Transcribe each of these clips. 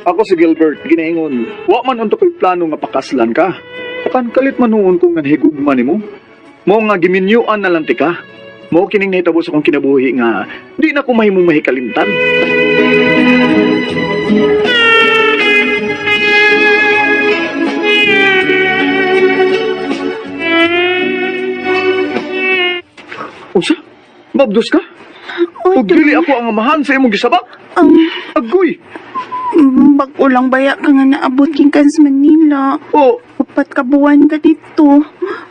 Ako si Gilbert, ginaingon. Wa man unto ko'y plano nga pakaslan ka. Akan kalit man noon kung nga higugman ni mo. Mo nga giminyuan na lang ti ka. Mo kining nahitabo sa kong kinabuhi nga di na ko mahimong mahikalimtan. Unsa? Mabdos ka? Ug dili ako ang amahan sa imong gisabak? Agoy! Bagulang baya ka nga naabot king ka sa Manila. Oh, 4 ka buwan ka dito.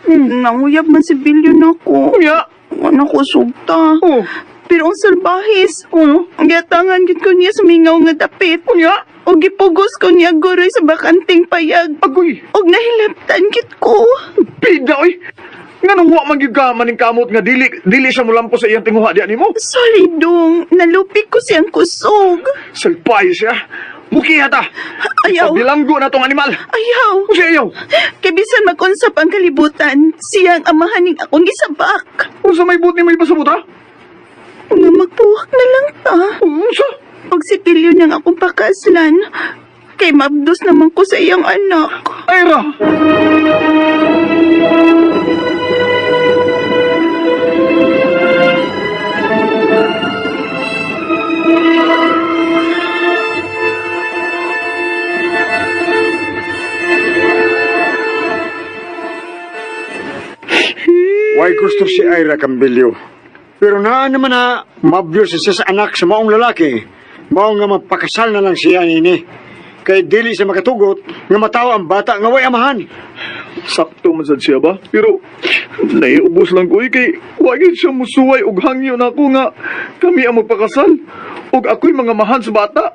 Nanguyab man si Bilyon ako. ya. Ano ko sugta. Oh, Pero ang salbahis. Ang giatangan gid ko niya sa mingaw nga dapit. ya. O gipugos ko niya goroy sa bakanting payag. Agoy! Og nahilaptan gid ko. Pida, oy! Nga nang huwag magyugaman ng kamot nga dili siya mulampo sa iyang tinguha diyan nimo. Sorry dong, nalupik ko siyang kusog. Salpay siya. Mukiha ta. Ayaw. Bilanggo na tong animal. Ayaw. O siya ayaw. Kay bisan mag-unsap ang kalibutan, siyang amahaning akong gisabak. O sa may buti may pasabuta? Nga magpuwak na lang ta. O sa? Og si Pilyo niyang akong pakaslan. Kay mabdos naman ko sa iyang anak. Ayra! Why gusto si Ira Cambilio? Pero naman na mabyo siya sa anak sa maong lalaki. Mao nga magpakasal na lang siya nini. Kay dili siya makatugot nga matawa ang bata nga way amahan. Sakto man sad siya ba? Pero naiubos lang ko kay wagin siya musuway og hangyo na ako nga kami ang magpakasal. Og ako'y mga mahan sa bata.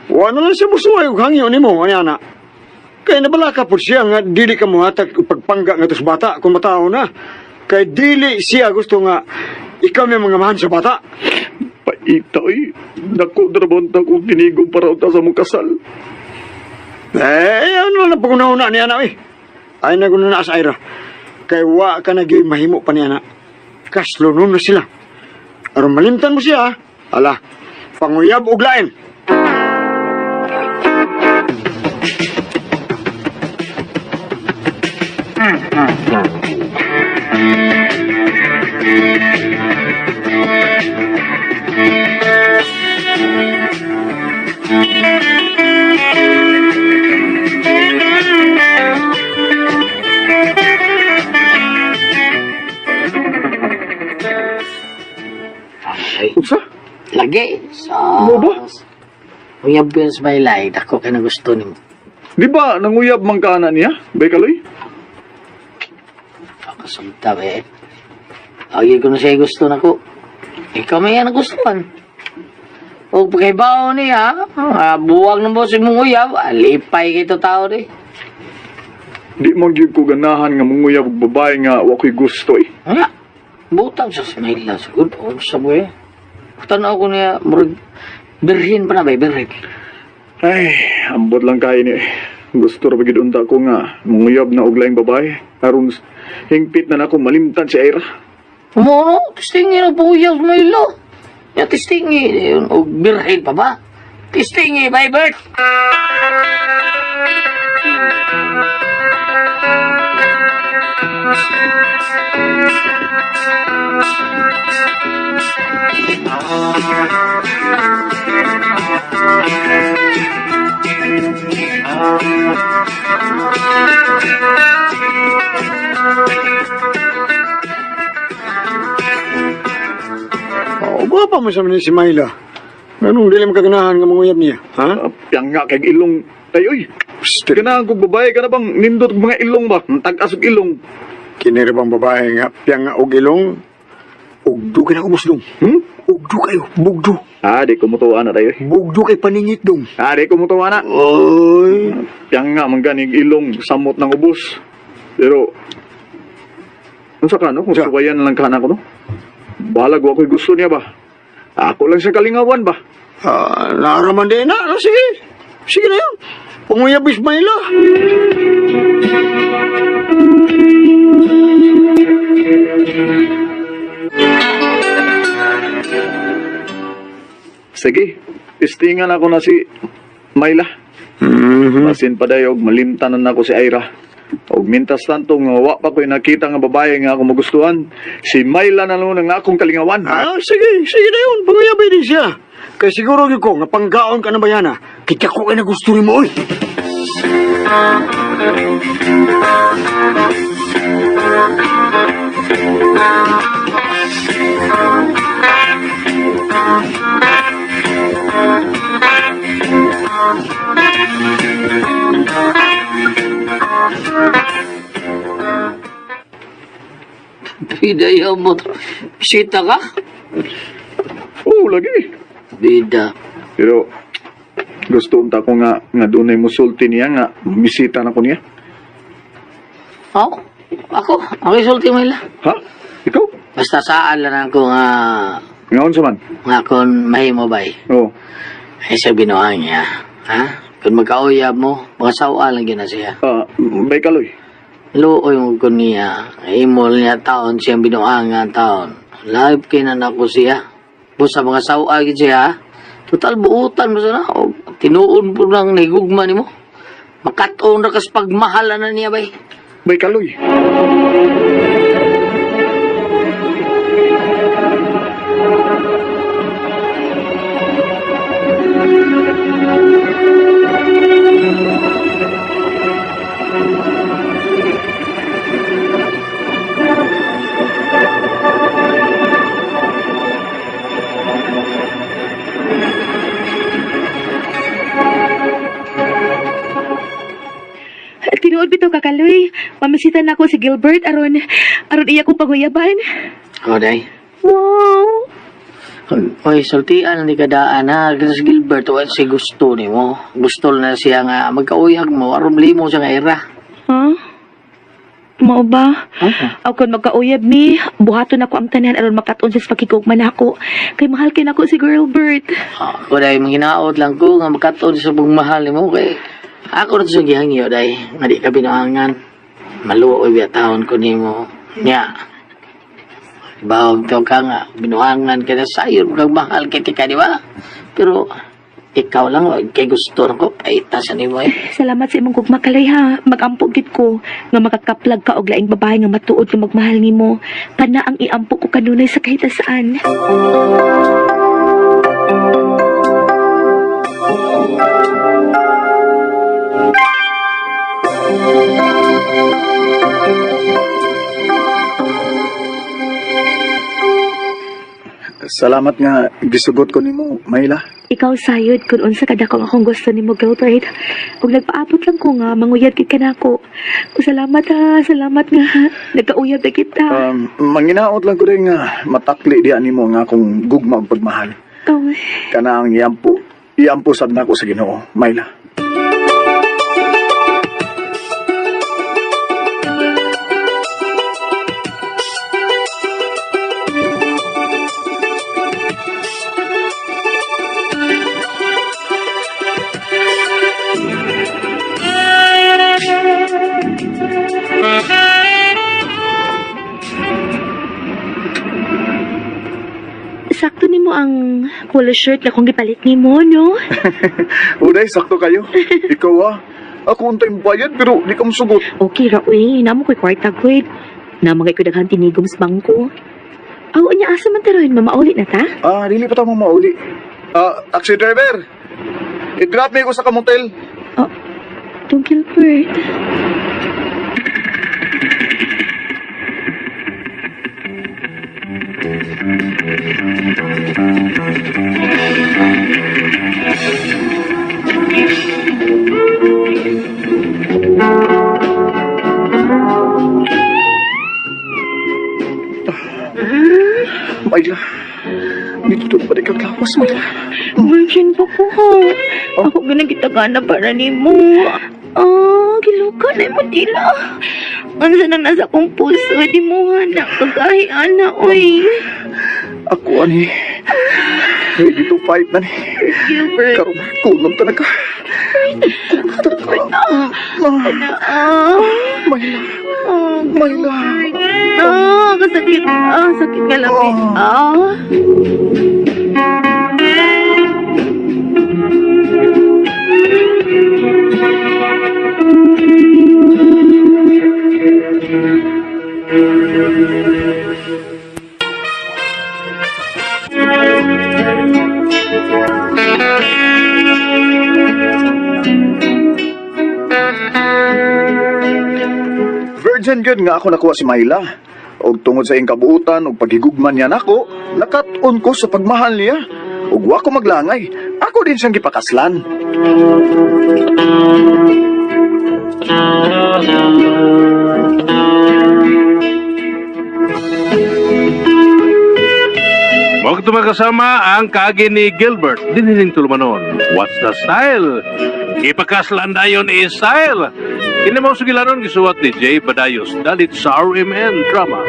Wa na lang siya musuway ug hangyo nimo ana. Kay nabalaka po siya nga dili ka muhatag og pagpangga nga tos bata kung mataw na. Kay dili siya gusto nga ikaw may mga mahan sa bata. Paita oy. Dako drabonta ko ginigong para uta sa mong kasal. Ano na pag-una-una ni anak Ay na guna na sa Ira. Kay wa ka na gyud mahimo pa ni anak. Kaslo nun na sila. Aron malimtan mo siya. Ala, panguyab og lain. Unsa? Lagi. Mo ba? Uyab yun sa baylay. Dako kayo na gusto ni mo. Di ba nanguyab man ka na niya? Bekaloy? Pakasumta eh. Lagi ko na siya gusto na ko. Ikaw may yan nagustuhan. O pagkaibaw niya, buwag ng boss mong uyab, alipay kito tao rin. Di man gyud ko ganahan nga manguyab og babae nga wa ko'y gusto eh. Nga, butang sa Ismaila. Siguro, sa buhay. Tanaw ko niya, murag, birhin pa na ba, birhin. Ay, ambot lang kayo ni. Gusto ra bagid unta ko nga manguyab na og laing babae. Aron hingpit na nako malimtan si Ira. Mo, tistingi na po uyab Ismaila. Ya, tistingi. O birhin pa ba? Tistingi, bye, Bert. Gwapa mo sa ni si Mayla. Anong dili mo kaganahan nga manguyab niya, ha? Piyang nga kay ilong tayoy. Ganahan kog babae ka na bang nindot og mga ilong ba? Tag-as og ilong. Kinira bang babae nga piyang nga og ilong. Ugdo ka na umusdong. Ugdo kayo, bugdo. Di ko mutuwa na tayo. Bugdo kay paningit dong. Di ko mutuwa na. Oy. Piyang nga mangganig ilong samot ng ubos. Pero unsa ka no? Kung Sa? suwayan na lang ka na ko no? Balag ako'y gusto niya ba? Ako lang siya kalingawan ba? Naraman din na. Sige. Sige na yun. Panguyab Ismaila. Sige, istingan ako na si Mayla. Basin pa dayo, malimtanan na ako si Ira. Og mintas tanto nga wa pa ko'y nakita nga babae nga ako magustuhan. Si Mayla na lang nga akong kalingawan. Sige na yun. Pangayabay din siya. Kaya siguro ko nga panggaon ka na ba yan, kita ko ay nagusto ni mo, oy. Bida yung mo. Bisita ka? Oo, lagi. Bida. Pero gusto unta ko nga doon ay musulti niya nga bisita na ko niya. Oh, ako isulti mo ila. Ha? Ikaw? Basta saan lang ako Ngaon sa man? nga kung mahimo ba eh. Oo. Ay sa binuang niya. Ha? Kung magkauyab mo, mga sawa lang yun na siya. Bay kaloy. Luoy mo ko niya. Imol niya taon siyang binuang nga taon. Live kinana ko siya. Busa mga sawa gid siya. Total buutan mo sana. O, tinuon po lang nahigugma ni mo. Makataon na kas pagmahalan na niya ba eh. Bay kaloy. Tinuod bitaw kakaloy. Mamisita na ako si Gilbert aron iya ko panguyaban. O, day. Wow! Oy, sultian ni kadaan ha. Kasi Gilbert, o si gusto ni mo. Gusto na siya nga magkauyag mo. Aron limo siya nga era. Ha? Mao ba? Aw kon magkauyab mi, buhaton ako ang tanan aron makatun sa pakigugman ako. Kay mahal kay nako si Gilbert. Ako day, manginaot lang ko nga makataon sa pagmahal ni mo. Kay ako na siya gihangyo day. Nga di ka binuangan. Maluoy biya taon ko ni mo. Nya. Bawag to ka nga. Binuangan ka na sayo. Kag mahal ka, di ba? Pero ikaw lang, kay gusto ko, paitasan ni mo eh. Salamat sa imong gugma kalay ha. Magampo gid ko nga makakaplag ka og laing babae nga matuod nga magmahal nimo. Kana ang iampo ko kanunay sa kahit saan. Salamat nga gisugot ko nimo, Mayla. Ikaw sayod kun unsa kadako akong gusto nimo Gilbert. Ug nagpaabot lang ko nga manguyab gid kanako. Salamat ha, salamat nga nagkauyab na kita. Manginaot lang ko rin nga matakli diya nimo nga akong gugma og pagmahal. Oh, Kana ang iampo sad nako sa Ginoo, Mayla. sakto nimo ang polo shirt na kung gipalit nimo, no? Uday, sakto kayo. Ikaw ako untay mo bayad pero di ka masugot. Okay ra, uy. Namo ko'y kwarta, kwed. Namagay ko daghan tinigom sa bangko. Aw, anya asa man taron, mamaulit na ta? Dili pa tamo mauli. Taxi driver. I-drop me ko sa kamotel. Oh, Tong Gilbert. Mayla, dito pa rin kaglawas, Mayla. Virgin pa ko, ha? Ako ganang kitagana para nimo. Giluka na mo dila. Ano nang nasa kong puso, di mo anak, kagahi anak, uy. Ako, ani, ready to fight na ni. Gilbert. Karoon, kulong talaga. Mayla, Mayla. Kasakit. Sakit ka lang. Dyan gyud nga ako nakuha si Myla. Og tungod sa iyang kabuutan ug paghigugman niya nako, nakat-on ko sa pagmahal niya. Ug wa ko maglangay. Ako din siyang gipakaslan. Waktu magkasama ang kaagi ni Gilbert, diniling tulumanon. What's the style? Ipakaslan dayon style. Kini mo sugilanon gisuwat ni Jay Badayos, dalit sa RMN Drama.